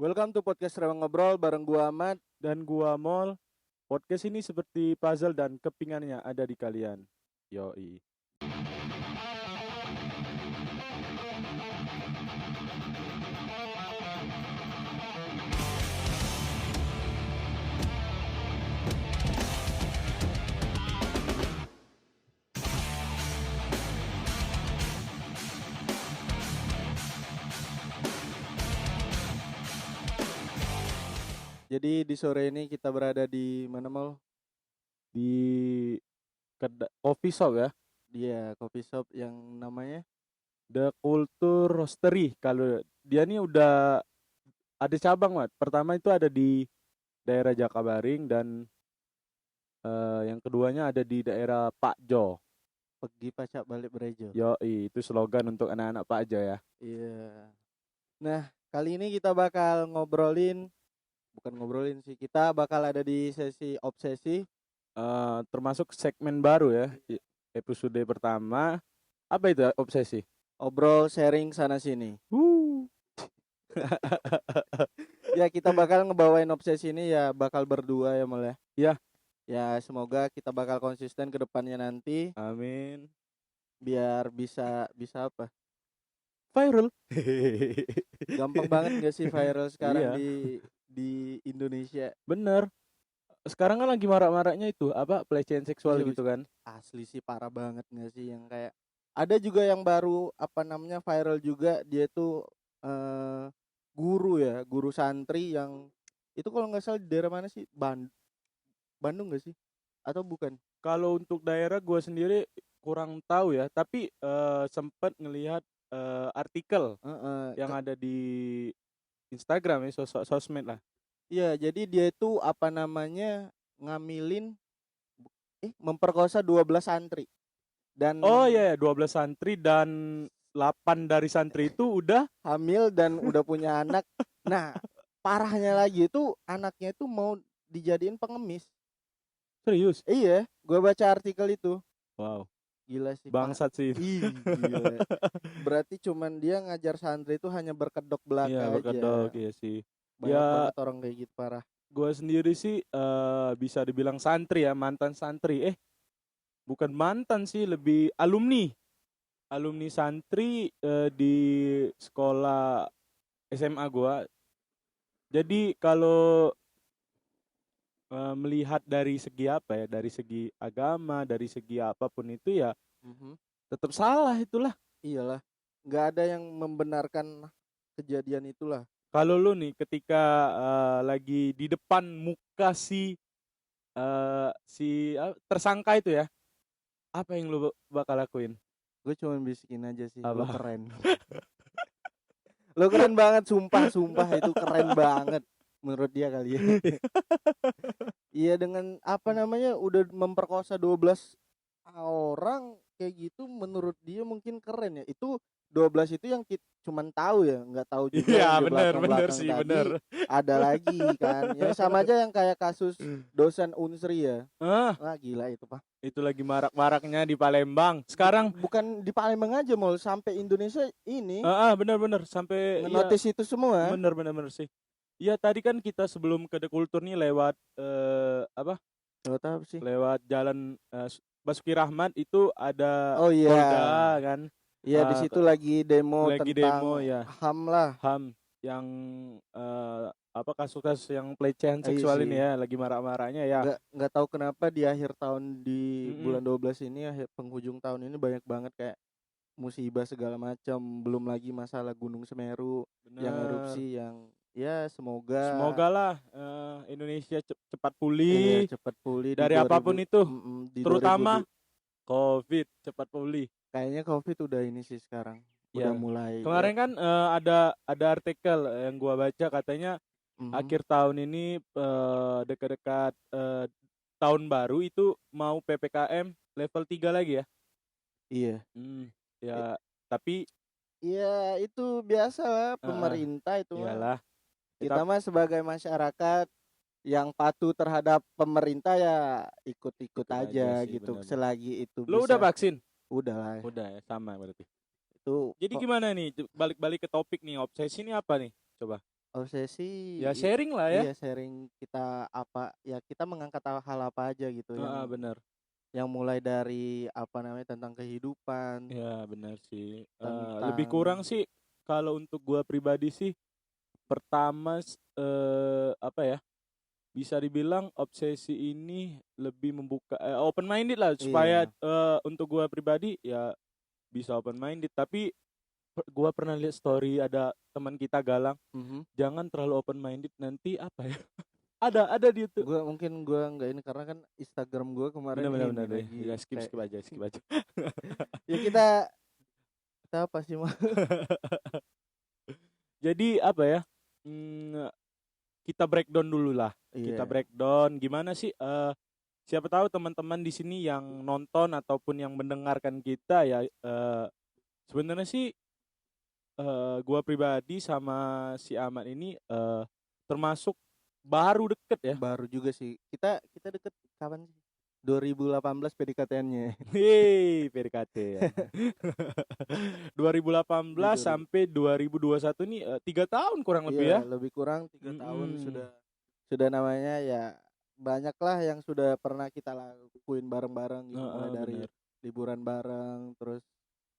Welcome to podcast Rewang Ngobrol bareng gua Ahmad. Dan gua Mol. Podcast ini seperti puzzle dan kepingannya ada di kalian. Yoi. Jadi di sore ini kita berada di mana Mol? Di coffee shop ya. Dia coffee shop yang namanya The Culture Roastery. Kalau dia nih udah ada cabang, Mat. Pertama itu ada di daerah Jakabaring dan yang keduanya ada di daerah Pak Jo. Pergi Pacak Balik Berejo. Yoi, itu slogan untuk anak-anak Pak Jo ya. Iya. Nah, kali ini kita bakal bukan ngobrolin sih. Kita bakal ada di sesi obsesi. Termasuk segmen baru ya. Episode pertama. Apa itu obsesi? Obrol sharing sana sini. Ya, kita bakal ngebawain obsesi ini ya bakal berdua ya Mol ya. Iya. Ya, semoga kita bakal konsisten ke depannya nanti Amin. biar bisa apa? Viral. Gampang banget gak sih viral sekarang Iya. di Indonesia? Bener. Sekarang kan lagi marak-maraknya itu apa pelecehan seksual Iya, gitu kan. asli sih parah banget gak sih yang kayak ada juga yang baru apa namanya viral juga, dia tuh guru santri yang itu kalau nggak salah di daerah mana sih, Bandung gak sih atau bukan? Kalau untuk daerah gue sendiri kurang tahu ya, tapi sempat ngelihat artikel yang ada di Instagram ya, sosmed lah. Iya, jadi dia itu apa namanya ngamilin memperkosa 12 santri. Dan Oh iya, 12 santri dan 8 dari santri itu udah hamil dan udah punya anak. Nah, parahnya lagi itu anaknya itu mau dijadiin pengemis. serius. Iya, gue baca artikel itu. Wow, Gila sih, bangsat sih. Gila. Berarti cuman dia ngajar santri itu hanya berkedok belaka Iya, aja. berkedok ya sih. Banyak Ya, banget orang kayak gitu, parah. gue sendiri sih bisa dibilang santri ya, mantan santri. Bukan mantan sih, lebih alumni santri di sekolah SMA gua. Jadi kalau melihat dari segi apa ya, dari segi agama, dari segi apapun itu ya tetap salah itulah. Iyalah, nggak ada yang membenarkan kejadian itulah. Kalau lu nih ketika lagi di depan muka si tersangka itu ya, apa yang lu bakal lakuin? Gue cuma bisikin aja sih, lo Apa? keren. Lo keren banget, sumpah itu keren banget menurut dia kali ya. Iya, dengan apa namanya udah memperkosa 12 orang kayak gitu, menurut dia mungkin keren ya. Itu 12 itu yang kita cuman tahu ya, nggak tahu juga Iya, yang di bener belakang-belakang sih, tadi bener. ada lagi kan. Ya sama aja yang kayak kasus dosen Unsri ya. Ah, Wah, gila itu, Pak. itu lagi marak-maraknya di Palembang. Sekarang Bukan di Palembang aja, mau sampai Indonesia ini benar-benar sampai ya, ngenotis itu semua. benar sih. Iya, tadi kan kita sebelum ke The Culture nih lewat apa? Nggak tahu sih. Lewat jalan Basuki Rahmat itu ada Oh iya. Polda kan. Iya, di situ lagi demo Lagi tentang demo ya. HAM lah. HAM yang apa kasus-kasus yang pelecehan Iya seksual sih. ini ya, lagi marak-maraknya ya. Nggak tahu kenapa di akhir tahun di bulan 12 ini, akhir penghujung tahun ini banyak banget kayak musibah segala macam, belum lagi masalah Gunung Semeru yang erupsi yang ya semoga lah Indonesia cepat pulih cepat pulih di dari apapun 2000, itu, di terutama 2000. COVID cepat pulih. Kayaknya COVID udah ini sih sekarang. Udah Ya. mulai. Kemarin kan ada artikel yang gua baca katanya akhir tahun ini dekat-dekat tahun baru itu mau PPKM level 3 lagi ya. Iya. Ya, tapi ya itu biasa lah pemerintah itu. Iyalah. Kita mah sebagai masyarakat yang patuh terhadap pemerintah ya ikut-ikut aja sih, gitu, bener. selagi itu Lo bisa. udah vaksin? Udah lah. Udah ya, sama berarti. Itu Jadi gimana nih, balik-balik ke topik nih, obsesi ini apa nih? Coba. Obsesi Ya sharing lah ya. iya sharing kita apa ya kita mengangkat hal apa aja gitu yang Benar. mulai dari apa namanya tentang kehidupan, Ya benar sih. Lebih tentang kurang sih kalau untuk gua pribadi sih pertama apa ya? Bisa dibilang obsesi ini lebih membuka open minded lah supaya iya. untuk gua pribadi ya bisa open minded tapi gua pernah lihat story ada teman kita Galang, Mhm. jangan terlalu open minded nanti apa ya? Ada di itu. Gua nggak ini karena kan Instagram gua kemarin Benar benar ini benar deh. lagi Ya skip kayak skip aja skip aja. ya kita apa sih mah? Jadi apa ya? Kita breakdown dulu lah. Kita Iya. breakdown gimana sih siapa tahu teman-teman di sini yang nonton ataupun yang mendengarkan kita ya sebenarnya sih gua pribadi sama si Ahmad ini termasuk baru deket ya. Baru juga sih. Kita deket kapan sih? 2018 PDKT-nya. Hei, PDKT ya. 2018 Di 2000. sampai 2021 nih 3 tahun kurang lebih ya. Iya, lebih kurang 3 tahun Mm-mm. sudah namanya ya banyaklah yang sudah pernah kita lakuin bareng-bareng gitu mulai dari Bener. liburan bareng, terus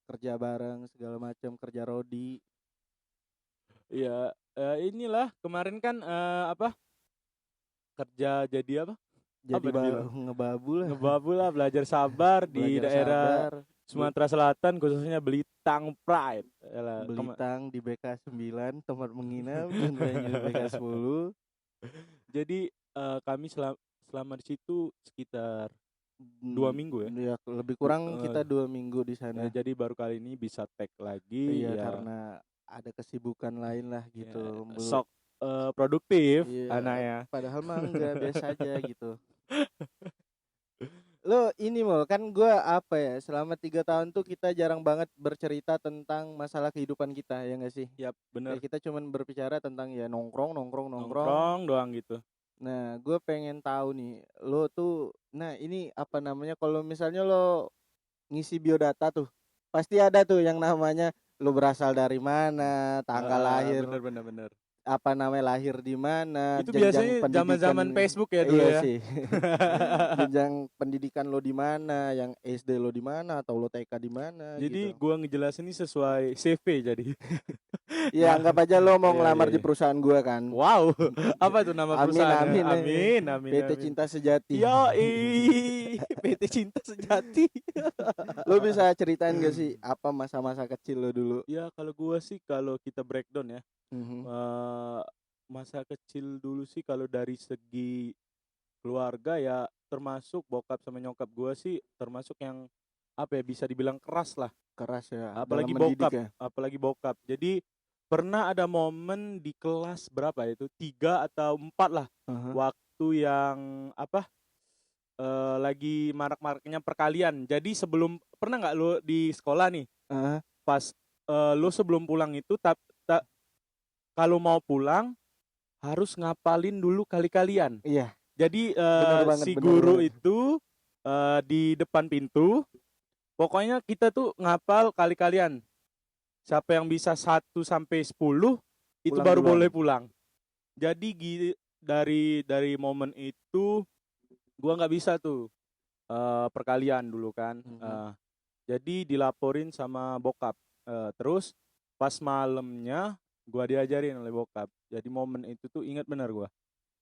kerja bareng segala macam, kerja rodi. Ya inilah kemarin kan apa kerja jadi apa? Apa Jadi dibilang? ngebabu lah, Ngebabu lah belajar sabar di belajar daerah sabar, Sumatera Selatan khususnya Belitang Pride. Belitang di BK 9 tempat menginap dan venue BK 10. Jadi kami selama di situ sekitar 2 minggu ya. Ya lebih kurang Eh, kita 2 minggu di sana. jadi baru kali ini bisa tag lagi Iya ya. karena ada kesibukan lain lah Ya, gitu. sok produktif Iya, anaknya. padahal mah enggak biasa aja gitu. Lo ini mal kan gua apa ya selama 3 tahun tuh kita jarang banget bercerita tentang masalah kehidupan kita ya enggak sih? Yap, bener. Kayak kita cuman berbicara tentang ya nongkrong nongkrong nongkrong. Nongkrong doang gitu. Nah, gue pengen tahu nih, lo tuh, nah ini apa namanya kalau misalnya lo ngisi biodata tuh, pasti ada tuh yang namanya lo berasal dari mana, tanggal lahir, Bener bener bener. apa namanya lahir di mana, Itu jenjang biasanya pendidikan, zaman-zaman Facebook ya dulu iya ya. sih, jenjang pendidikan lo di mana, yang SD lo di mana atau lo TK di mana Jadi gitu. gua ngejelasin ini sesuai CV jadi. Ya Nah, anggap aja lo mau iya iya ngelamar di iya. perusahaan gue kan. Wow, apa tuh nama Amin perusahaannya? amin Amin, amin, PT amin. Cinta Sejati. PT Cinta Sejati. Lo bisa ceritain gak sih apa masa-masa kecil lo dulu? Ya kalau gua sih kalau kita breakdown ya, Mhm. masa kecil dulu sih kalau dari segi keluarga ya termasuk bokap sama nyokap gua sih termasuk yang apa ya bisa dibilang keras lah. Keras ya dalam Apalagi mendidik bokap, ya. apalagi bokap. Jadi pernah ada momen di kelas berapa ya itu 3 atau 4 lah Aha. waktu yang apa lagi marak-maraknya perkalian. Jadi sebelum pernah nggak lo di sekolah nih Aha. pas lo sebelum pulang itu kalau mau pulang harus ngapalin dulu kali-kalian. Iya, Jadi bener banget, si bener guru banget. itu di depan pintu, pokoknya kita tuh ngapal kali-kalian. Siapa yang bisa 1 sampai 10 itu Pulang baru duluan. boleh pulang. Jadi dari momen itu gua nggak bisa tuh perkalian dulu kan. Mhm. Jadi dilaporin sama bokap. Terus pas malamnya gua diajarin oleh bokap. Jadi momen itu tuh ingat benar gua.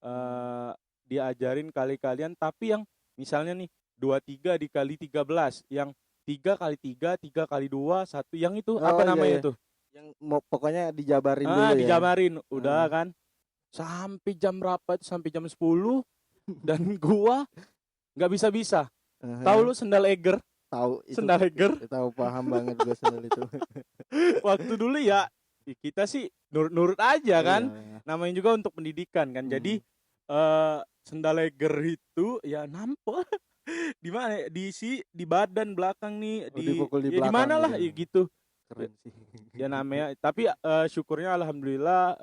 Eh, Diajarin kali-kalian tapi yang misalnya nih 23 dikali 13 yang 3 kali 3 3 kali 2 1 yang itu apa Oh iya ya. namanya tuh Yang mau pokoknya dijabarin dulu ya. dijamarin udah Heeh. kan sampai jam berapa itu sampai jam 10 dan gua nggak bisa tahu Aha. lu sendal Eger Tahu itu, sendal Eger tahu paham banget gue sendal itu. waktu dulu ya kita sih nurut-nurut aja kan Iya. namanya juga untuk pendidikan kan jadi Mhm. sendal Eger itu ya nampol di mana ya? Di badan belakang nih Oh, dipukul di ya di mana belakang lah gitu. ya gitu Keren sih. ya namanya tapi syukurnya alhamdulillah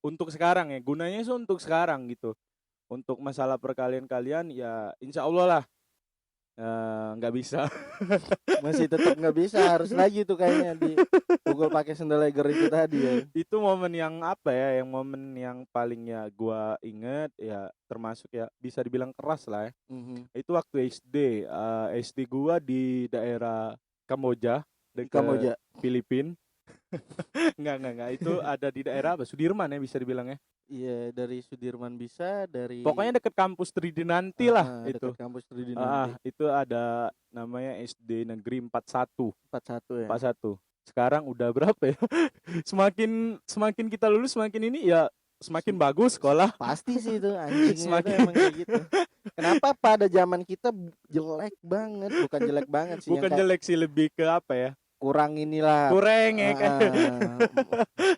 untuk sekarang ya gunanya itu untuk sekarang gitu untuk masalah perkalian kalian ya insya Allah lah nggak bisa. Masih tetap nggak bisa, harus lagi tuh kayaknya dipukul pakai sendal Eiger itu tadi ya. Itu momen yang apa ya, yang momen yang paling ya gua inget ya, termasuk ya bisa dibilang keras lah ya. Itu waktu SD. SD gua di daerah Kamboja, Di dekat Kamboja. Filipina. Enggak. Itu ada di daerah apa? Sudirman ya bisa dibilang ya. Iya, dari Sudirman bisa, dari Pokoknya deket kampus Tridinanti lah itu. dekat kampus Tridinanti. Itu ada namanya SD Negeri 41. 41 ya. 41. Sekarang udah berapa ya? Semakin kita lulus semakin ini ya semakin bagus sekolah. Pasti sih itu anjingnya itu Semakin emang kayak gitu. Kenapa pada zaman kita jelek banget, bukan jelek banget sih, bukan yang kayak jelek sih, lebih ke apa ya? kurang inilah. Kurang ya kan.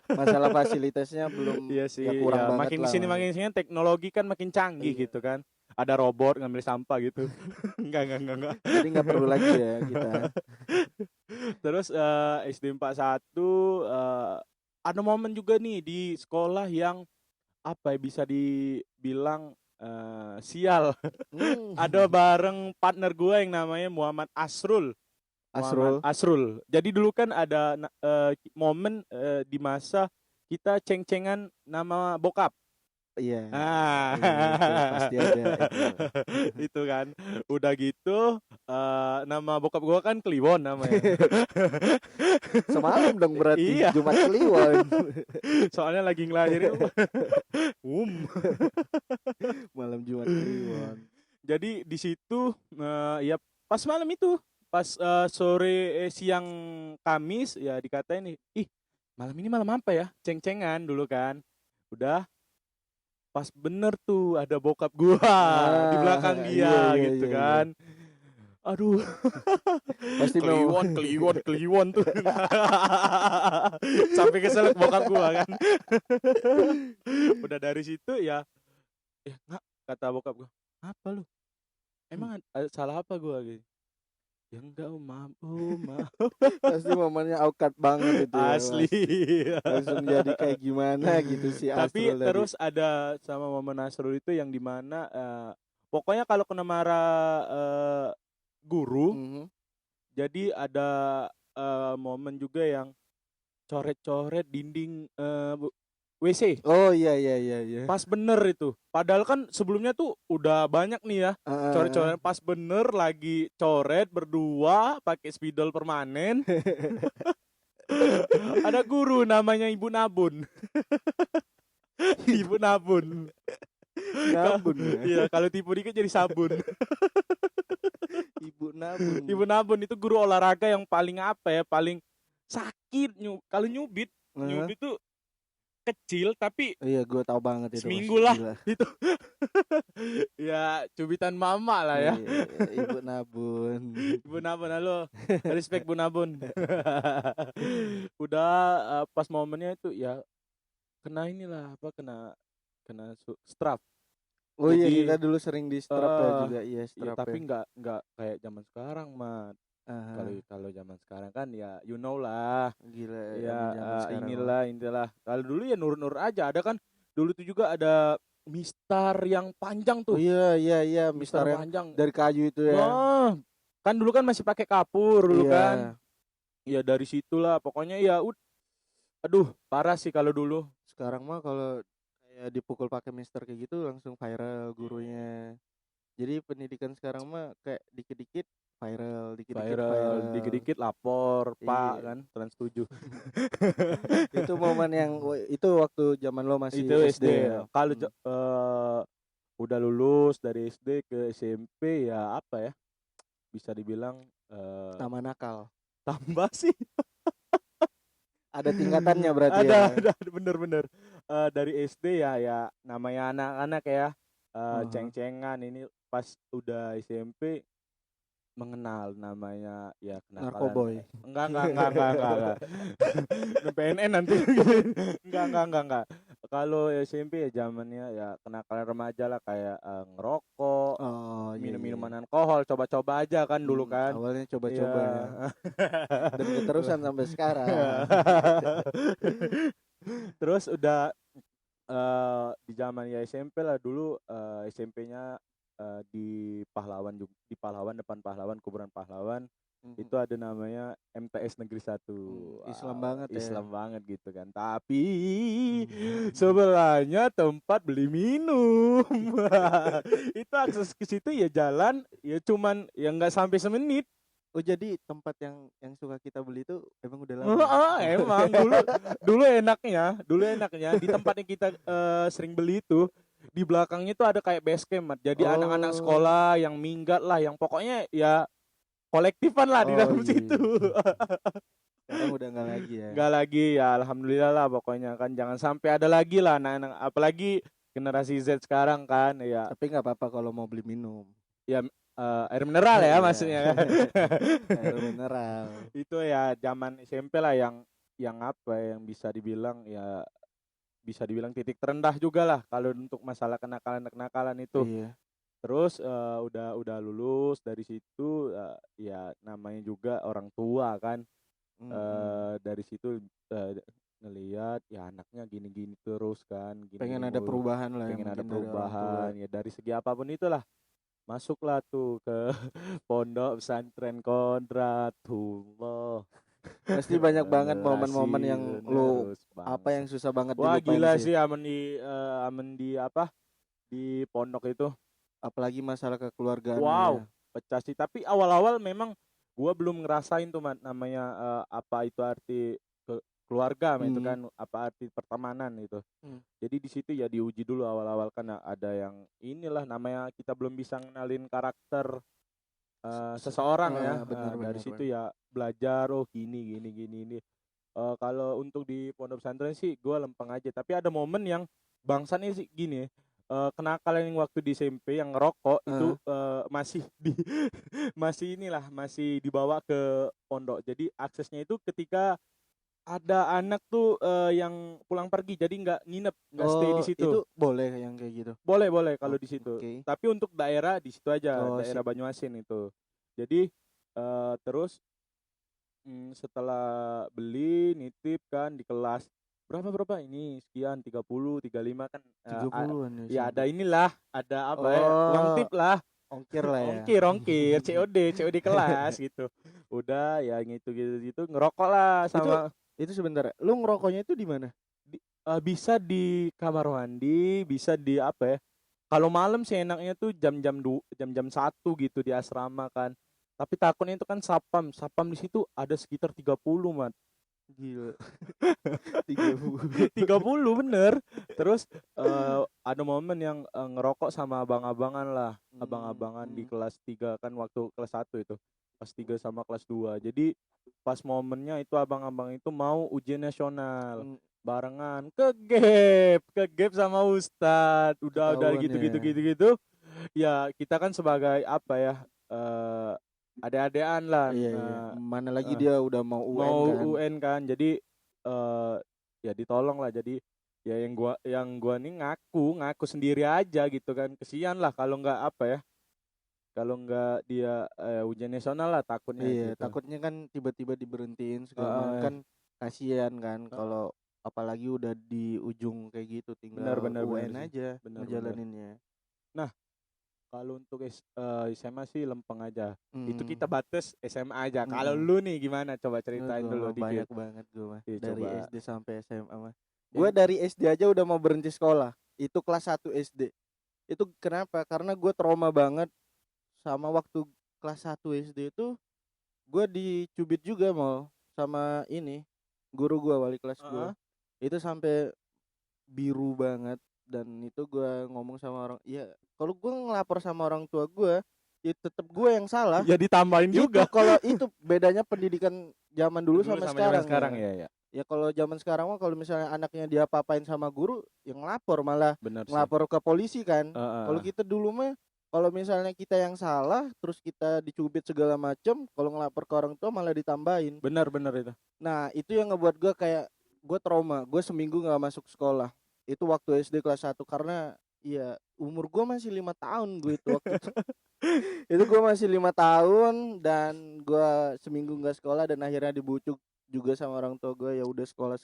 Masalah fasilitasnya belum. Iya sih, ya kurang ya, banget makin lah. kesini teknologi kan makin canggih Iya. gitu kan. Ada robot ngambil sampah gitu. Enggak. Jadi nggak perlu lagi ya kita. Terus SD 41 ada momen juga nih di sekolah yang apa ya, bisa dibilang sial. Ada bareng partner gue yang namanya Muhammad Asrul. Asrul. Jadi dulu kan ada momen di masa kita ceng-cengan nama bokap. Iya. Ah, itu pasti ada itu. itu kan. Udah gitu nama bokap gua kan Kliwon namanya. Semalam dong berarti. Iya. Jumat Kliwon. Soalnya lagi ngelahirin. Malam Jumat Kliwon. Jadi di situ ya pas malam itu, pas sore siang Kamis ya dikatain nih, ih malam ini malam apa ya? Ceng-cengan dulu kan. Udah pas bener tuh ada bokap gua di belakang dia iya, gitu iya, kan. Aduh. Pasti mau Kliwon tuh. Sampai keselak bokap gua kan. Udah dari situ ya nggak, kata bokap gua, apa lu? Emang ada salah apa gua gitu? Ya enggak, maaf. pasti momennya awkward banget itu ya, Asli. langsung jadi kayak gimana gitu si Tapi Asrul terus ada sama momen Asrul itu yang dimana pokoknya kalau kena marah guru, jadi ada momen juga yang coret-coret dinding WC. Oh iya. Pas bener itu. Padahal kan sebelumnya tuh udah banyak nih ya coret-coret. Pas bener lagi coret berdua pakai spidol permanen. Ada guru namanya Ibu Nabun. Ibu Nabun. Nabun ya? Iya, kalau tipu dikit jadi sabun. Ibu Nabun itu guru olahraga yang paling apa ya? Paling sakit kalau nyubit. Nyubit tuh kecil tapi iya, gue tahu banget itu seminggu lah gila. itu. Ya cubitan mama lah ya. Ibu Nabun. Ibu Nabun, halo, respect Bu Nabun. Udah pas momennya itu ya kena inilah apa, kena strap. Oh iya, Jadi, kita dulu sering di strap ya juga, iya ya, strap tapi ya. nggak kayak zaman sekarang mah. Kalau zaman sekarang kan ya you know lah. Gila Ya zaman inilah. Kalau dulu ya nur aja. Ada kan dulu tuh juga ada mistar yang panjang tuh. Oh iya, Mistar yang panjang dari kayu itu ya. Oh, kan dulu kan masih pakai kapur dulu Iya. kan. Ya dari situlah pokoknya ya aduh parah sih kalau dulu. Sekarang mah kalau kayak dipukul pakai mister kayak gitu langsung viral gurunya. Jadi pendidikan sekarang mah kayak dikit-dikit viral, dikit-dikit lapor, Pak Iya. kan, Trans 7. Itu momen yang itu waktu zaman lo masih Itu SD. ya. Kalau udah lulus dari SD ke SMP ya apa ya? Bisa dibilang Taman nakal. Tambah sih. Ada tingkatannya berarti Ada bener-bener. Dari SD ya namanya anak-anak ya ceng-cengan. Ini pas udah SMP mengenal namanya ya kenakalan. Narkoboy. Enggak. PNN nanti. Enggak. Kalau SMP ya zamannya ya kenakalan remaja lah, kayak ngerokok, minum-minuman alkohol, coba-coba aja kan dulu kan. Awalnya coba-coba ya. Dan keterusan sampai sekarang. Terus udah di zaman ya SMP lah dulu, SMP-nya di di Pahlawan, depan Pahlawan, kuburan Pahlawan itu ada namanya MTS Negeri 1. Islam Wow, banget ya. Islam banget gitu kan. Tapi sebelahnya tempat beli minum. Itu akses ke situ ya jalan ya cuman ya nggak sampai semenit. Oh jadi tempat yang suka kita beli itu emang udah lama. Emang dulu enaknya di tempat yang kita sering beli itu di belakangnya tuh ada kayak base camp, Mat. Jadi anak-anak sekolah yang minggat lah, yang pokoknya ya kolektifan lah di dalam situ. Sekarang udah nggak lagi ya. Nggak lagi ya, alhamdulillah lah pokoknya kan jangan sampai ada lagi lah anak-anak apalagi generasi Z sekarang kan ya. Tapi nggak apa-apa kalau mau beli minum. Ya air mineral ya maksudnya kan. Air mineral. Itu ya zaman SMP lah yang apa yang bisa dibilang titik terendah juga lah kalau untuk masalah kenakalan itu. Iya. Terus udah lulus dari situ ya namanya juga orang tua kan. Dari situ ngelihat ya anaknya gini-gini terus kan gini, pengen ada perubahan lah pengen ada mungkin dari orang perubahan tua. ya dari segi apapun itulah masuklah tuh ke pondok pesantren Kodratullah. Pasti banyak banget momen-momen yang lu Terus apa yang susah banget wah dilupain gila sih. sih aman di apa di pondok itu Apalagi masalah kekeluargaan. wow pecah sih tapi awal-awal memang gua belum ngerasain tuh namanya apa itu arti keluarga itu kan apa arti pertemanan itu. Jadi di situ ya diuji dulu awal-awal kan ada yang inilah namanya kita belum bisa ngenalin karakter seseorang ya. Dari situ ya belajar oh gini ini. Kalau untuk di pondok pesantren sih gue lempeng aja tapi ada momen yang bangsanya sih gini kenakalan yang waktu di SMP yang ngerokok itu masih dibawa ke pondok. Jadi aksesnya itu ketika ada anak tuh yang pulang pergi jadi nggak nginep nggak stay di situ. Itu boleh yang kayak gitu. Boleh kalau di situ. Okay. Tapi untuk daerah di situ aja daerah Banyuasin itu. Jadi terus setelah beli nitip kan di kelas berapa ini sekian 30 35 kan 30-an ya ada inilah ada apa ya uang tip lah ongkir lah ya ongkir COD kelas gitu udah ya gitu ngerokok lah sama itu sebentar lu ngerokoknya itu di mana bisa di kamar mandi bisa di apa ya kalau malam sih enaknya tuh jam-jam 1 gitu di asrama kan tapi takutnya itu kan sapam di situ ada sekitar 30 Mat. Gila 30 bener. Terus ada momen yang ngerokok sama abang-abangan lah. Abang-abangan di kelas 3 kan waktu kelas 1 itu. Kelas 3 sama kelas 2. Jadi pas momennya itu abang-abang itu mau ujian nasional. Barengan ke gap sama Ustadz. Udah gitu. Ya kita kan sebagai apa ya ade-adean lah. Iya. Mana lagi dia udah mau UN kan. Jadi ya ditolong lah. Jadi ya yang gua nih ngaku sendiri aja gitu kan. Kesian lah kalau nggak apa ya. Kalau nggak dia ujian nasional lah takutnya. Iya, gitu. takutnya kan tiba-tiba diberhentiin segala kan kasihan kan kalau apalagi udah di ujung kayak gitu tinggal UN aja ngejalaninnya. Nah, kalau untuk SMA sih lempeng aja. Itu kita batas SMA aja. Kalau lu nih gimana? Coba ceritain dulu banyak dikit. banget gue mah. Ya, dari coba. SD sampai SMA mah. Gue dari SD aja udah mau berhenti sekolah. Itu kelas 1 SD. Itu kenapa? Karena gue trauma banget sama waktu kelas 1 SD itu gue dicubit juga mau sama ini guru gue wali kelas gue. Itu sampai biru banget. Dan itu gue ngomong sama orang, ya kalau gue ngelapor sama orang tua gue, ya tetap gue yang salah. Ya ditambahin juga. Kalau itu bedanya pendidikan zaman dulu sama sekarang. Ya. Ya kalau zaman sekarang mah kalau misalnya anaknya dia apa-apain sama guru, yang ngelapor malah ngelapor ke polisi kan. Kalau kita dulu mah kalau misalnya kita yang salah, terus kita dicubit segala macam, kalau ngelapor ke orang tua malah ditambahin. Benar itu. Nah itu yang ngebuat gue kayak gue trauma, gue seminggu nggak masuk sekolah. Itu waktu SD kelas 1 karena ya umur gue masih 5 tahun gue itu waktu itu gue masih 5 tahun dan gue seminggu nggak sekolah dan akhirnya dibujuk juga sama orang tua gue ya udah sekolah.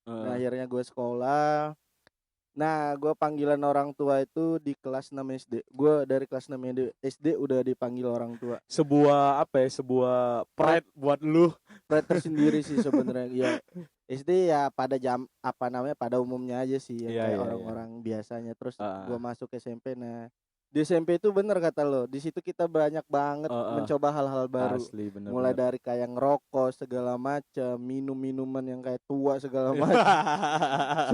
Nah akhirnya gue sekolah Nah, gue panggilan orang tua itu di kelas 6 SD. Gue dari kelas 6 SD udah dipanggil orang tua. Sebuah apa ya? Sebuah pride buat lu. Pride tersendiri sih sebenarnya. Ya SD ya pada pada umumnya aja sih yang Iya, kayak iya, iya. orang-orang biasanya. Terus gue Heeh. masuk SMP. Nah, di SMP itu bener kata lo. Di situ kita banyak banget Heeh. mencoba hal-hal baru. Asli Mulai bener-bener. dari kayak ngerokok segala macam, minum minuman yang kayak tua segala macam.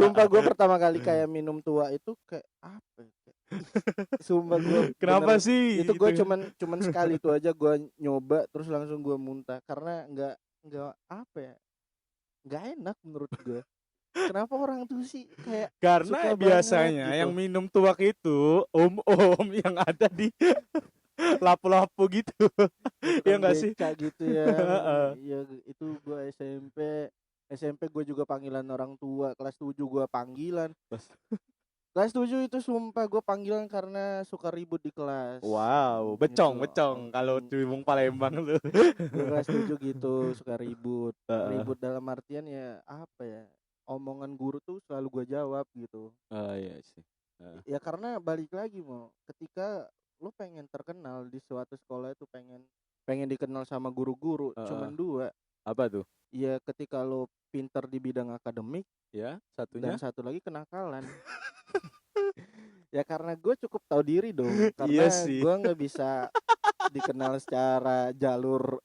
Sumpah gue pertama kali kayak minum tua itu kayak apa ya? Sumpah gue Kenapa bener sih itu gue itu? cuman sekali itu aja gue nyoba terus langsung gue muntah karena nggak apa ya, nggak enak menurut gue. Kenapa orang tuh sih kayak Karena suka banget biasanya yang gitu. minum tuak itu om-om yang ada di lapu-lapu gitu. Ya Ya tukang enggak sih? beca gitu ya. Heeh. Ya itu gue SMP gue juga panggilan orang tua. Kelas 7 gue panggilan. Kelas 7 itu sumpah gue panggilan karena suka ribut di kelas. Wow, Itu becong kalau Cibung Palembang lu. gue kelas 7 gitu suka ribut. Heeh. Ribut dalam artian ya apa ya? Omongan guru tuh selalu gue jawab gitu. Oh iya sih. Heeh. Ya karena balik lagi mau ketika lu pengen terkenal di suatu sekolah itu pengen dikenal sama guru-guru Heeh. cuman dua. Apa tuh? Ya ketika lu pinter di bidang akademik Ya, dan satunya? satu lagi kenakalan. Ya karena gue cukup tahu diri dong Iya karena sih. gue nggak bisa dikenal secara jalur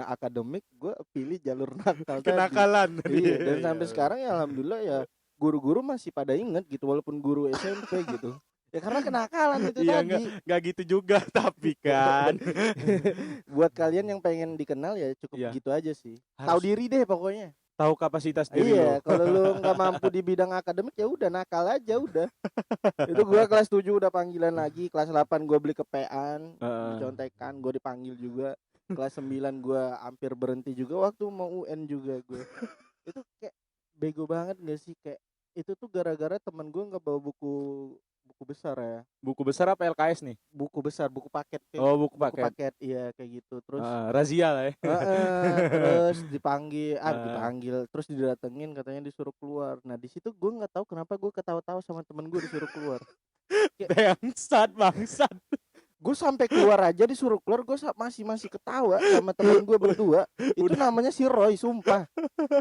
akademik, gue pilih jalur nakal tadi. Kenakalan. Iya, Iya, dan iya. sampai sekarang ya alhamdulillah ya guru-guru masih pada inget gitu walaupun guru SMP gitu. Ya karena kenakalan itu Iya, tadi. enggak gitu juga tapi kan. Buat kalian yang pengen dikenal ya cukup Iya, gitu aja sih. Tahu harus diri deh pokoknya. tahu kapasitas diri Iya, lo. kalau lu nggak mampu di bidang akademik ya udah nakal aja udah. Itu gua kelas 7 udah panggilan lagi, kelas 8 gua beli kepean, Heeh. dicontekan, gua dipanggil juga. Kelas 9 gua hampir berhenti juga waktu mau UN juga gue. Itu kayak bego banget gak sih kayak itu tuh gara-gara temen gue nggak bawa buku buku besar ya. Buku besar apa LKS nih? Buku besar, buku paket kayak Oh, buku buku paket. paket iya kayak gitu. Terus Razia lah ya. terus dipanggil, Heeh. terus didatengin katanya disuruh keluar. Nah, di situ gue nggak tahu kenapa gue ketawa-tawa sama temen gue disuruh keluar. Kayak Bangsat. gue sampai keluar aja disuruh keluar, gue masih ketawa sama temen gue berdua. Itu Udah. namanya si Roy, sumpah.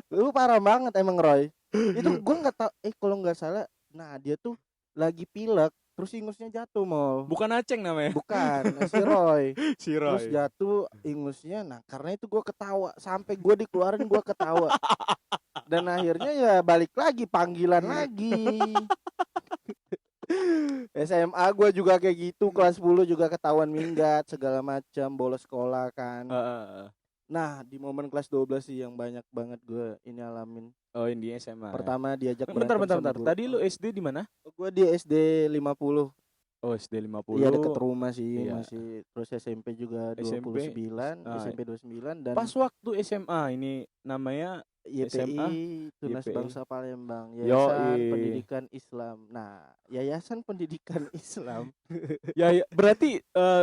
Lu parah banget emang Roy. Itu gue nggak tahu, kalau nggak salah, nah dia tuh lagi pilek, terus ingusnya jatuh mau. Bukan Aceng namanya. Bukan, si Roy. Si Terus Roy. jatuh ingusnya, nah karena itu gue ketawa sampai gue dikeluarin gue ketawa dan akhirnya ya balik lagi panggilan lagi. SMA gue juga kayak gitu, kelas 10 juga ketahuan minggat segala macam, bolos sekolah kan. Heeh. Nah di momen kelas 12 sih yang banyak banget gue ini alamin. Oh, ini SMA. Pertama diajak Bentar, berantem sama bentar. guru. Tadi lu SD di mana? Gue di SD 50. Oh, SD 50. Iya deket rumah sih Iya. masih. Terus SMP juga SMP. 29, Nah, SMP 29 dan pas waktu SMA ini namanya SMA, YPI Tunas YPI. Bangsa Palembang, Yayasan Yoi. Pendidikan Islam. Nah, Yayasan Pendidikan Islam. Ya, berarti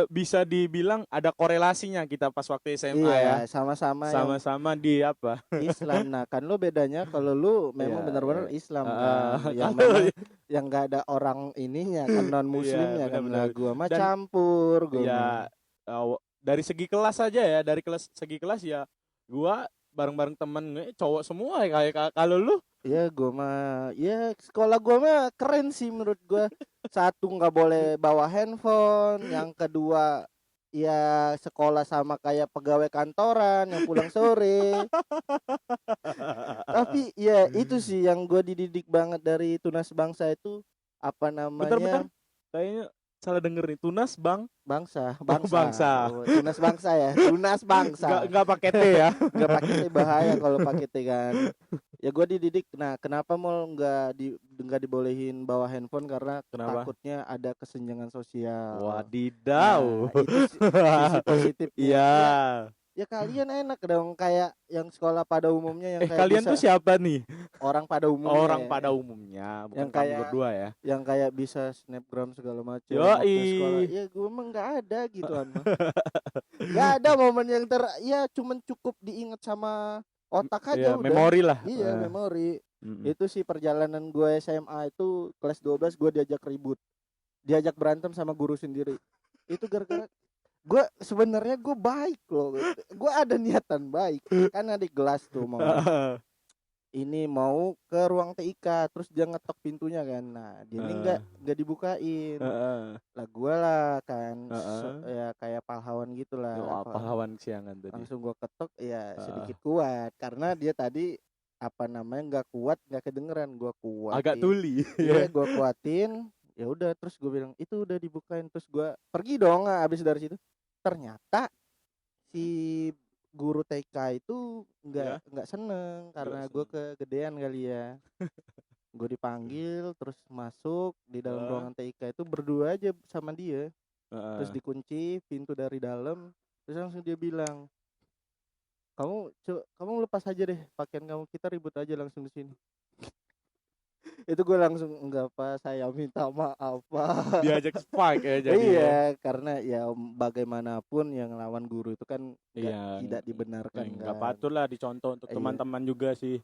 bisa dibilang ada korelasinya kita pas waktu SMA ya. Iya, sama-sama yang Sama-sama di apa? Islam. Nah, kan lo bedanya kalau lu memang Iya, benar-benar iya. Islam Heeh. kan, yang Kalau memang yang enggak ada orang ininya kan non muslimnya iya, kan. benar-benar. Nah, gua mah Dan campur, gua mah. ya dari segi kelas aja ya, segi kelas ya gua bareng-bareng temen gue cowok semua ya, kayak kalau lu. Ya gua mah ya sekolah gua mah keren sih menurut gua. Satu nggak boleh bawa handphone, yang kedua ya sekolah sama kayak pegawai kantoran yang pulang sore. Tapi ya itu sih yang gua dididik banget dari Tunas Bangsa itu apa Bentar, namanya? kayaknya salah denger nih. Tunas Bangsa. bangsa. Oh, Tunas Bangsa ya. Tunas Bangsa. Enggak pakai T ya. Nggak pakai T, bahaya kalau pakai T kan. Ya gue dididik. Nah, kenapa mau nggak dibolehin bawa handphone karena Kenapa? takutnya ada kesenjangan sosial. Wadidaw. Nah, itu sisi positifnya. Iya. Ya kalian enak dong kayak yang sekolah pada umumnya yang kayak Kalian bisa, tuh siapa nih? orang pada umumnya. Orang ya. pada umumnya, bukan Yang kamu kayak berdua ya. Yang kayak bisa snapgram segala macam Yoi. waktu sekolah. Ya gue emang nggak ada gituan mah. Nggak ada momen yang ya cuman cukup diingat sama otak aja Iya, udah. memori lah. Iya, memori. Mm-mm. Itu sih perjalanan gue SMA itu kelas 12 gue diajak ribut. Diajak berantem sama guru sendiri. Itu gara-gara gue sebenarnya gue baik loh. Gue ada niatan baik. Kan ada kelas tuh mau ke ruang TIK, terus dia ngetok pintunya kan. Nah, dia ini nggak dibukain. Lah gue lah kan ya kayak pahlawan gitu lah. Pahlawan siangan tadi. Langsung gue ketok ya sedikit kuat karena dia tadi apa namanya nggak kuat, nggak kedengeran, gue kuatin. Agak tuli. Iya, gue kuatin. Ya udah, terus gue bilang itu udah dibukain, terus gue pergi dong. Abis dari situ ternyata si guru TK itu nggak seneng karena gue kegedean kali ya. Gue dipanggil terus masuk di dalam ruangan TK itu berdua aja sama dia. Terus dikunci pintu dari dalam, terus langsung dia bilang, kamu lepas aja deh pakaian kamu, kita ribut aja langsung di sini. Itu gue langsung enggak, Pak, saya minta maaf, Pak. Diajak spike ya jadi. Iya, karena ya bagaimanapun yang lawan guru itu kan tidak dibenarkan kan. Enggak patut lah dicontoh untuk teman-teman juga sih.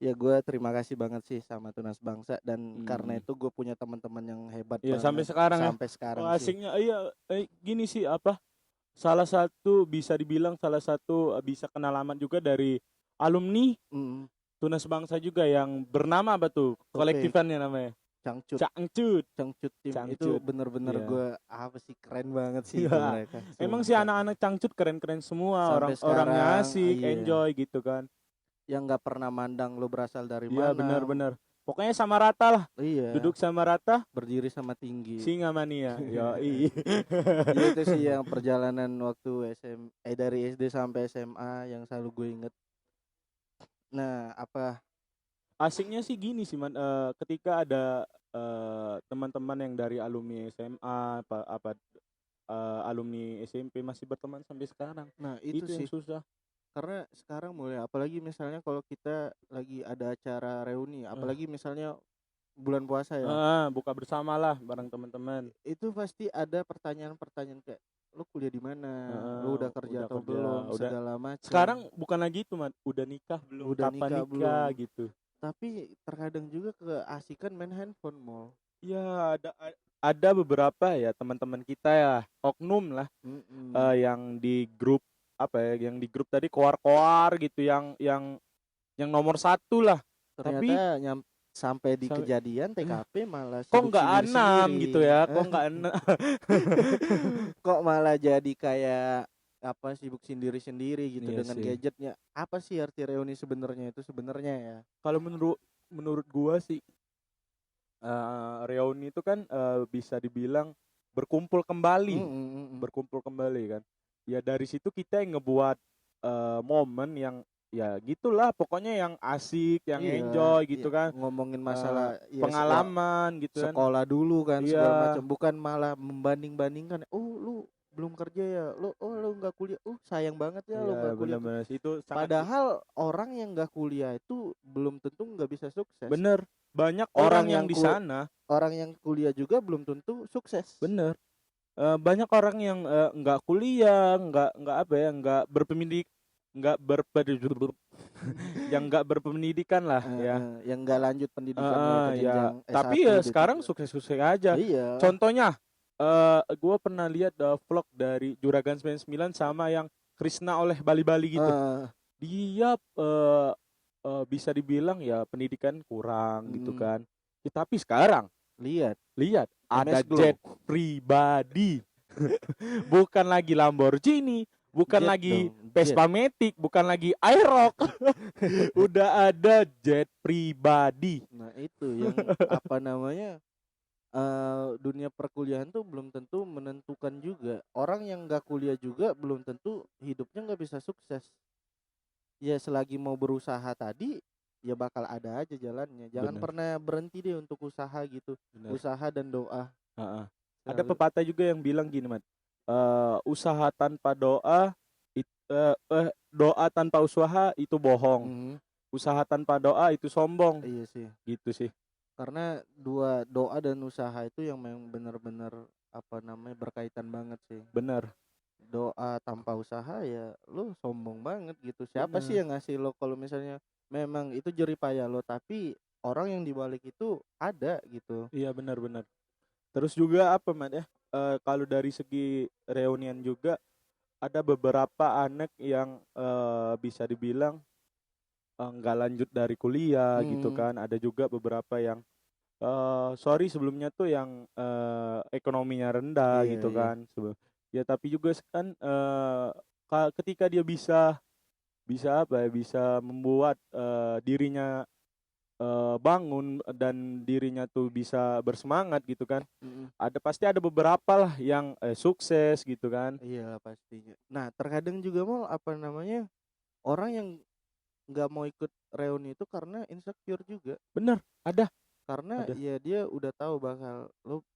Ya gue terima kasih banget sih sama Tunas Bangsa, dan karena itu gue punya teman-teman yang hebat banget sampai sekarang sampai sekarang sih. Asiknya gini sih salah satu bisa dibilang bisa kenalaman juga dari alumni Tunas Bangsa juga yang bernama apa tuh kolektifannya namanya Cangcut tim. Itu bener-bener gue apa sih, keren banget sih mereka. Emang sih anak-anak Cangcut keren-keren semua, orangnya asik, enjoy gitu kan, yang nggak pernah mandang lo berasal dari mana. Iya benar-benar, pokoknya sama rata lah. Iya, duduk sama rata, berdiri sama tinggi, singa mania. Itu sih yang perjalanan waktu dari SD sampai SMA yang selalu gue inget. Nah, apa asiknya sih gini sih man, ketika ada teman-teman yang dari alumni SMA alumni SMP masih berteman sampai sekarang. Nah, itu sih yang susah. Karena sekarang mulai, apalagi misalnya kalau kita lagi ada acara reuni, apalagi misalnya bulan puasa ya, buka bersama lah bareng teman-teman. Itu pasti ada pertanyaan-pertanyaan kayak, lu kuliah di mana, lu udah kerja atau belum, segala macam. Sekarang bukan lagi itu, udah nikah belum, kapan nikah gitu. Tapi terkadang juga keasikan main handphone mall. Ya ada beberapa ya teman-teman kita ya, oknum lah, yang di grup yang di grup tadi koar-koar gitu, yang nomor 1 lah. Ternyata sampai di kejadian TKP malah kok nggak anam gitu ya, kok nggak kok malah jadi kayak apa, sibuk sendiri-sendiri gitu dengan gadgetnya. Apa sih arti reuni sebenarnya ya? Kalau menurut gua sih reuni itu kan bisa dibilang berkumpul kembali, kan. Ya dari situ kita yang ngebuat momen yang ya gitulah pokoknya, yang asik, yang enjoy gitu kan, ngomongin masalah pengalaman gitu kan, sekolah dulu kan, segala macam, bukan malah membanding-bandingkan. Lu belum kerja ya, lu nggak kuliah, sayang banget ya lu nggak kuliah. Bener-bener itu padahal orang yang nggak kuliah itu belum tentu nggak bisa sukses. Bener, banyak orang yang di sana, orang yang kuliah juga belum tentu sukses. Bener, banyak orang yang nggak kuliah, nggak berpendidikan, yang nggak berpendidikan lah, yang nggak lanjut pendidikan ya. Tapi ya sekarang sukses-sukses aja. Iya. Contohnya gue pernah lihat vlog dari Juragan 99 sama yang Krisna oleh Bali-Bali gitu. Dia bisa dibilang ya pendidikan kurang gitu kan. Ya, tapi sekarang lihat ada jet pribadi. Bukan lagi Lamborghini, bukan jet lagi Vespa Matic, bukan lagi Aerox. Udah ada jet pribadi. Nah, itu yang apa namanya? Dunia perkuliahan tuh belum tentu menentukan juga. Orang yang nggak kuliah juga belum tentu hidupnya nggak bisa sukses. Ya selagi mau berusaha tadi, ya bakal ada aja jalannya. Jangan pernah berhenti deh untuk usaha gitu. Usaha dan doa. Ada pepatah juga yang bilang gini, usaha tanpa doa, doa tanpa usaha itu bohong. Usaha tanpa doa itu sombong. Iya sih. Gitu sih. Karena doa dan usaha itu yang memang benar-benar berkaitan banget sih. Benar. doa tanpa usaha ya lu sombong banget gitu. Siapa sih Bener. yang ngasih lo kalau misalnya memang itu jerih payah lo, tapi orang yang dibalik itu ada gitu. Iya benar-benar. Terus juga apa Mat ya? Kalau dari segi reunian juga ada beberapa anak yang bisa dibilang nggak lanjut dari kuliah gitu Hmm, kan. Ada juga beberapa yang sorry sebelumnya tuh yang ekonominya rendah iya gitu iya. kan. Ya tapi juga kan ketika dia bisa bisa apa ya bisa membuat dirinya bangun dan dirinya tuh bisa bersemangat gitu kan. Mm-mm. Pasti ada beberapa lah yang sukses gitu kan. Iya pastinya. Nah terkadang juga mau apa namanya orang yang nggak mau ikut reuni itu karena insecure juga. Bener, ada, Karena ada. ya dia udah tahu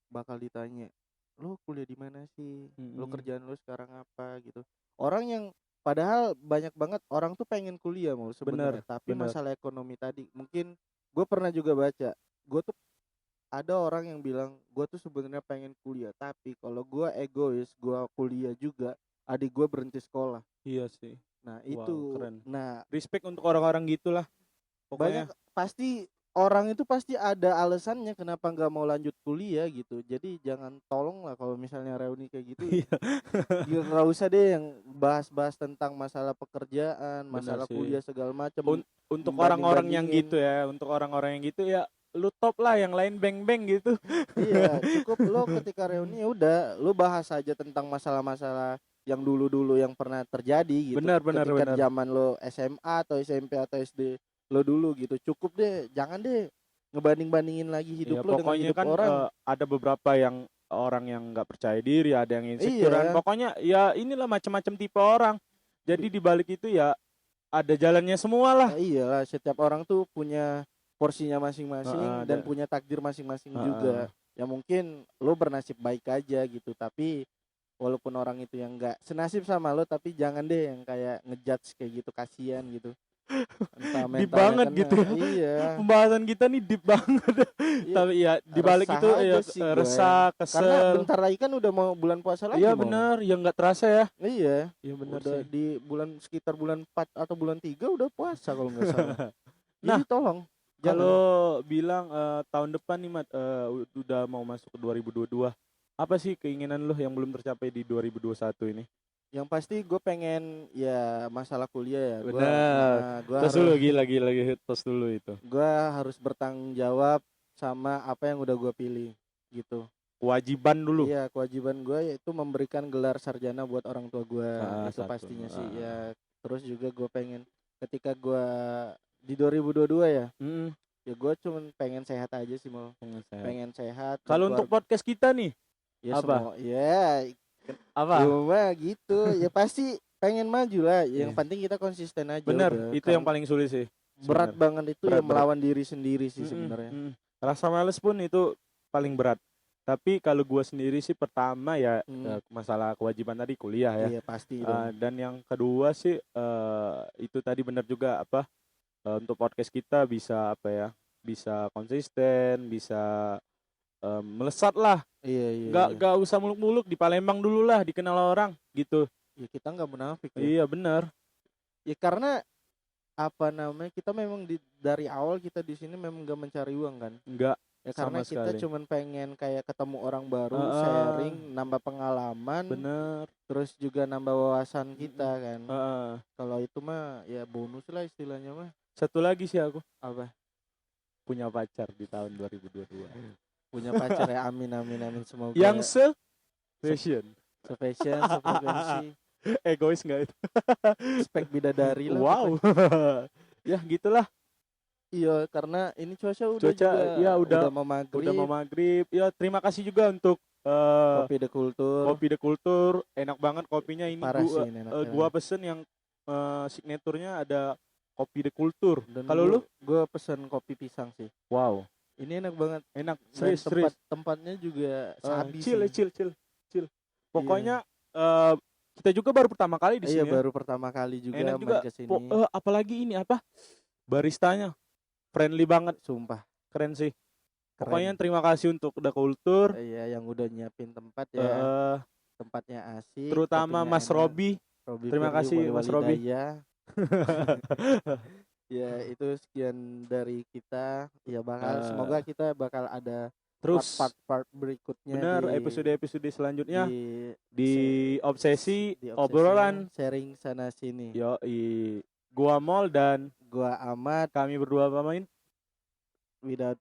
bakal ditanya, lo kuliah di mana sih, lo Mm-mm. kerjaan lo sekarang apa gitu. Orang yang padahal banyak banget orang tuh pengen kuliah mau sebenarnya, Bener, tapi bener. masalah ekonomi tadi mungkin. Gue pernah juga baca, gue tuh ada orang yang bilang gue tuh sebenarnya pengen kuliah, tapi kalau gue egois gue kuliah juga, adik gue berhenti sekolah. Iya sih. Nah Wow, itu, keren. nah Respect untuk orang-orang gitulah banyak pokoknya. pasti orang itu pasti ada alasannya kenapa nggak mau lanjut kuliah gitu. Jadi jangan, tolong lah kalau misalnya reuni kayak gitu, Iya. nggak usah deh yang bahas-bahas tentang masalah pekerjaan, Bener masalah sih. kuliah segala macam, Untuk orang-orang yang banding-bandingin. gitu ya, untuk orang-orang yang gitu ya, lu top lah, yang lain beng-beng gitu. Iya, cukup lo ketika reuni ya udah lo bahas aja tentang masalah-masalah yang dulu-dulu yang pernah terjadi gitu. Benar, benar, Ketika benar. zaman lo SMA atau SMP atau SD lo dulu gitu. Cukup deh, jangan deh ngebanding-bandingin lagi hidup Ya lo dengan pokoknya hidup kan orang. ada beberapa yang orang yang nggak percaya diri, ada yang insecurean. Iya, Pokoknya ya inilah macam-macam tipe orang. Jadi di balik itu ya ada jalannya semua lah. iyalah setiap orang tuh punya porsinya Heeh, masing-masing dan punya takdir masing-masing heeh. juga. Ya mungkin lo bernasib baik aja gitu, tapi walaupun orang itu yang nggak senasib sama lo, tapi jangan deh yang kayak ngejudge kayak gitu, kasihan gitu. Entah Deep mentalnya banget kena. gitu ya. Iya, Pembahasan kita nih deep banget. iya, Tapi ya di balik resah itu aja ya sih gue. resah, Karena kesel. bentar lagi kan udah mau bulan puasa Iya lagi mau. bener, ya nggak terasa ya. Iya, Iya bener udah sih. di sekitar bulan 4 atau bulan 3 udah puasa kalau nggak salah. Nah, Jadi tolong kalau jangan. bilang tahun depan nih Mat, udah mau masuk ke 2022. Apa sih keinginan lo yang belum tercapai di 2021 ini? Yang pasti gue pengen ya masalah kuliah ya. Bener. Tos dulu, gila gila gila, tos dulu itu. Gua harus bertanggung jawab sama apa yang udah gue pilih gitu. Kewajiban dulu. Iya, kewajiban gue yaitu memberikan gelar sarjana buat orang tua gue, itu Satu. pastinya sih ya. Terus juga gue pengen ketika gue di 2022 ya, Mm, ya gue cuman pengen sehat aja sih, mau pengen sehat. pengen sehat dan Kalau untuk keluarga. podcast kita nih, Ya apa? semua ya, Apa? cuma gitu ya, pasti pengen maju lah. Yang Iya. penting kita konsisten aja Bener, udah, itu yang karena paling sulit sih berat sebenarnya. banget itu ya Berat berat. melawan diri sendiri sih Mm-mm, sebenarnya. mm. Rasa males pun itu paling berat. Tapi kalau gua sendiri sih pertama ya Hmm, masalah kewajiban tadi kuliah ya. iya pasti dong. Dan yang kedua sih itu tadi benar juga apa untuk podcast kita bisa apa ya? Bisa konsisten, bisa melesat lah. Iya iya Nggak iya. nggak usah muluk-muluk, di Palembang dulu lah dikenal orang gitu. Ya kita nggak munafik ya. Iya benar. Ya karena apa namanya, kita memang dari awal kita di sini memang gak mencari uang kan. Nggak Ya karena sama kita sekali. cuman pengen kayak ketemu orang baru, Heeh, sharing, nambah pengalaman, bener. terus juga nambah wawasan kita Mm-mm. kan. Heeh. Kalau itu mah ya bonus lah istilahnya mah. Satu lagi sih aku Apa? punya pacar di tahun 2022. Punya pacar ya, amin amin amin, Yang semoga fashion. se-fashion, sefrekuensi, Egois nggak itu? spek bidadari lah Wow. pokoknya. Ya gitulah. Iya, karena ini cuaca udah Cuaca juga ya udah mau udah mau maghrib. maghrib. Ya terima kasih juga untuk Kopi The Kultur Kopi The Kultur. Enak banget kopinya ini. parah sih ini enak Gua emang. pesen yang signaturnya ada Kopi The Kultur. Dan Kalau lu? gue pesen kopi pisang sih. Wow. Ini enak banget. Enak. Dan Serius serius. tempatnya juga sabi Chill, sih. chill. Iya. Pokoknya kita juga baru pertama kali di Iya sini ya. baru pertama kali juga Enak main juga. ke sini. Apalagi ini apa? Baristanya friendly banget, Sumpah keren sih. keren. Pokoknya terima kasih untuk The Kultur. Iya, yang udah nyiapin tempat ya. Eh, tempatnya asik, terutama kopinya Mas enak. Robi. Robi Terima Firly, kasih, Mas Robi. Walidaya. Ya itu sekian dari kita. Ya semoga kita bakal ada Terus part berikutnya bener di episode selanjutnya di di obsesi di obrolan sharing sana sini. gua Mol dan Gua Ahmad, kami berdua pemain. without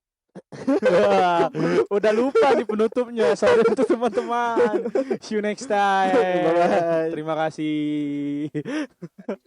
Udah lupa nih penutupnya. Sorry untuk teman-teman. See you next time. Bye-bye. Terima kasih.